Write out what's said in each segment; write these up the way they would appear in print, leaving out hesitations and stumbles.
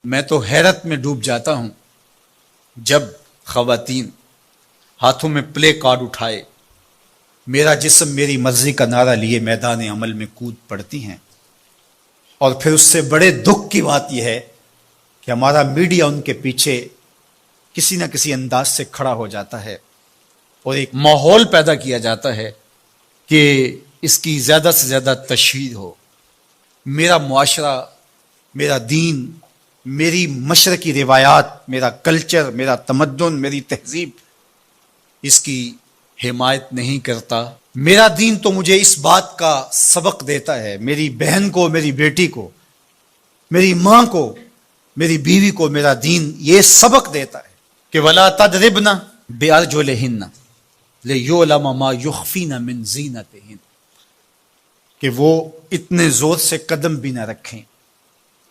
میں تو حیرت میں ڈوب جاتا ہوں جب خواتین ہاتھوں میں پلے کارڈ اٹھائے میرا جسم میری مرضی کا نعرہ لیے میدان عمل میں کود پڑتی ہیں، اور پھر اس سے بڑے دکھ کی بات یہ ہے کہ ہمارا میڈیا ان کے پیچھے کسی نہ کسی انداز سے کھڑا ہو جاتا ہے اور ایک ماحول پیدا کیا جاتا ہے کہ اس کی زیادہ سے زیادہ تشہیر ہو۔ میرا معاشرہ، میرا دین، میری مشرقی روایات، میرا کلچر، میرا تمدن، میری تہذیب اس کی حمایت نہیں کرتا۔ میرا دین تو مجھے اس بات کا سبق دیتا ہے، میری بہن کو، میری بیٹی کو، میری ماں کو، میری بیوی کو میرا دین یہ سبق دیتا ہے کہ وَلَا تَضْرِبْنَ بِأَرْجُلِهِنَّ لِيُعْلَمَ مَا يُخْفِينَ مِنْ زِينَتِهِنَّ، کہ وہ اتنے زور سے قدم بھی نہ رکھیں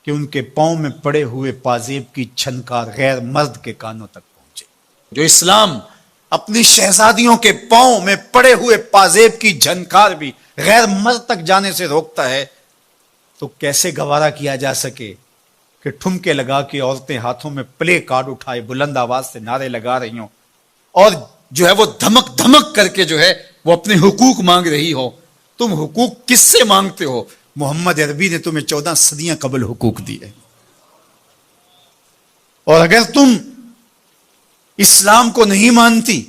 کہ ان کے پاؤں میں پڑے ہوئے پازیب کی چھنکار غیر مرد کے کانوں تک پہنچے۔ جو اسلام اپنی شہزادیوں کے پاؤں میں پڑے ہوئے پازیب کی جھنکار بھی غیر مرد تک جانے سے روکتا ہے، تو کیسے گوارا کیا جا سکے کہ ٹھمکے لگا کے عورتیں ہاتھوں میں پلے کارڈ اٹھائے بلند آواز سے نعرے لگا رہی ہوں اور جو ہے وہ دھمک دھمک کر کے جو ہے وہ اپنے حقوق مانگ رہی ہو۔ تم حقوق کس سے مانگتے ہو؟ محمد عربی نے تمہیں 14 صدیاں قبل حقوق دیے، اور اگر تم اسلام کو نہیں مانتی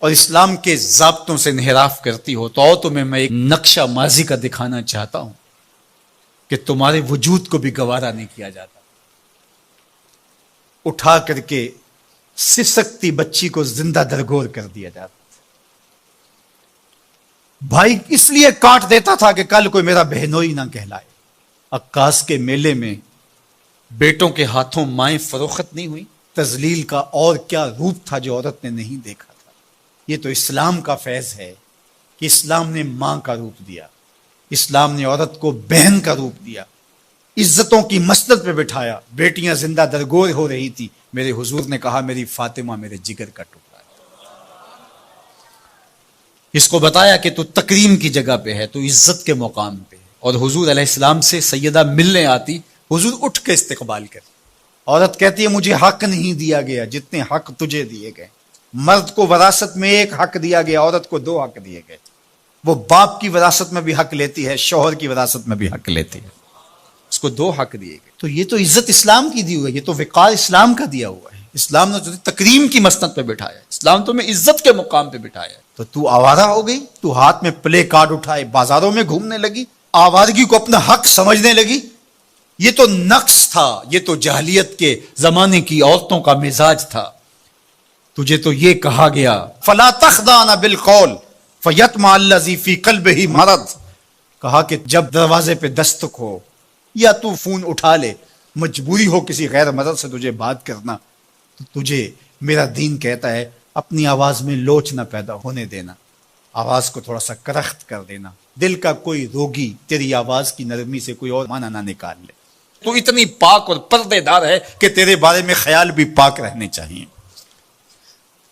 اور اسلام کے ضابطوں سے انحراف کرتی ہو تو تمہیں میں ایک نقشہ ماضی کا دکھانا چاہتا ہوں کہ تمہارے وجود کو بھی گوارا نہیں کیا جاتا۔ اٹھا کر کے سسکتی بچی کو زندہ درگور کر دیا جاتا۔ بھائی اس لیے کاٹ دیتا تھا کہ کل کوئی میرا بہنوئی نہ کہلائے۔ عکاس کے میلے میں بیٹوں کے ہاتھوں مائیں فروخت نہیں ہوئی؟ تذلیل کا اور کیا روپ تھا جو عورت نے نہیں دیکھا تھا؟ یہ تو اسلام کا فیض ہے کہ اسلام نے ماں کا روپ دیا، اسلام نے عورت کو بہن کا روپ دیا، عزتوں کی مسند پہ بٹھایا۔ بیٹیاں زندہ درگور ہو رہی تھی، میرے حضور نے کہا میری فاطمہ میرے جگر کا ٹکڑا ہے۔ اس کو بتایا کہ تو تکریم کی جگہ پہ ہے، تو عزت کے مقام پہ ہے، اور حضور علیہ السلام سے سیدہ ملنے آتی، حضور اٹھ کے استقبال کرتے۔ عورت کہتی ہے مجھے حق نہیں دیا گیا جتنے حق تجھے دیے گئے۔ مرد کو وراثت میں ایک حق دیا گیا، عورت کو 2 حق دیے گئے۔ وہ باپ کی وراثت میں بھی حق لیتی ہے، شوہر کی وراثت میں بھی حق لیتی ہے، اس کو 2 حق دیے گئے۔ تو یہ تو عزت اسلام کی دی ہوئی ہے، یہ تو وقار اسلام کا دیا ہوا ہے۔ اسلام نے تجھے تکریم کی مسند پہ بٹھایا ہے، اسلام تمہیں عزت کے مقام پہ بٹھایا ہے، تو آوارہ ہو گئی؟ تو ہاتھ میں پلے کارڈ اٹھائے بازاروں میں گھومنے لگی، آوارگی کو اپنا حق سمجھنے لگی؟ یہ تو نقص تھا، یہ تو جاہلیت کے زمانے کی عورتوں کا مزاج تھا۔ تجھے تو یہ کہا گیا فَلَا تَخْضَعْنَ بِالْقَوْلِ فَيَطْمَعَ الَّذِي فِي قَلْبِهِ مَرَضٌ، کہا کہ جب دروازے پہ دستک ہو یا تو فون اٹھا لے، مجبوری ہو کسی غیر مرد سے تجھے بات کرنا، تو تجھے میرا دین کہتا ہے اپنی آواز میں لوچ نہ پیدا ہونے دینا، آواز کو تھوڑا سا کرخت کر دینا، دل کا کوئی روگی تیری آواز کی نرمی سے کوئی اور معنی نہ نکال لے۔ تو اتنی پاک اور پردے دار ہے کہ تیرے بارے میں خیال بھی پاک رہنے چاہیے۔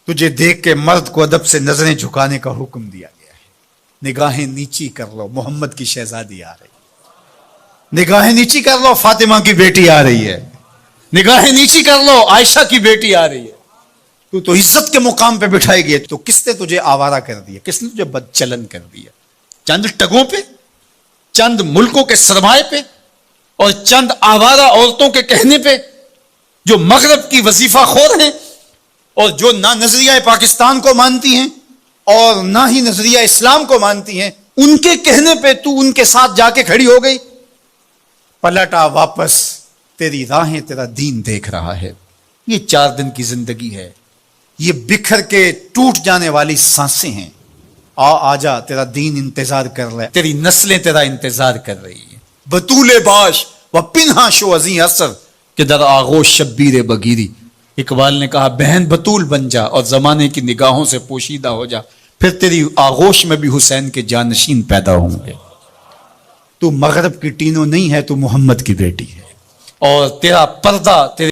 تجھے دیکھ کے مرد کو ادب سے نظریں جھکانے کا حکم دیا گیا ہے۔ نگاہیں نیچی کر لو، محمد کی شہزادی آ رہی ہے۔ نگاہیں نیچی کر لو، فاطمہ کی بیٹی آ رہی ہے۔ نگاہیں نیچی کر لو، عائشہ کی بیٹی آ رہی ہے۔ تو عزت کے مقام پہ بٹھائی گئی، تو کس نے تجھے آوارہ کر دیا؟ کس نے تجھے بد چلن کر دیا؟ چند ٹگوں پہ، چند ملکوں کے سرمائے پہ، اور چند آوارہ عورتوں کے کہنے پہ جو مغرب کی وظیفہ خور ہیں اور جو نہ نظریہ پاکستان کو مانتی ہیں اور نہ ہی نظریہ اسلام کو مانتی ہیں، ان کے کہنے پہ تو ان کے ساتھ جا کے کھڑی ہو گئی۔ پلٹا واپس، تیری راہیں تیرا دین دیکھ رہا ہے۔ یہ 4 دن کی زندگی ہے، یہ بکھر کے ٹوٹ جانے والی سانسیں ہیں۔ آ جا، تیرا دین انتظار کر رہا ہے، تیری نسلیں تیرا انتظار کر رہی ہیں۔ بطول باش و پنہا شو ازیں اثر کہ در آغوش شبیر بگیری۔ اقبال نے کہا بہن بطول بن جا اور زمانے کی نگاہوں سے پوشیدہ ہو جا، پھر تیری آغوش میں بھی حسین کے جانشین پیدا ہوں گے۔ تو مغرب کی ٹینوں نہیں ہے، تو محمد کی بیٹی ہے، اور تیرا پردہ تیرے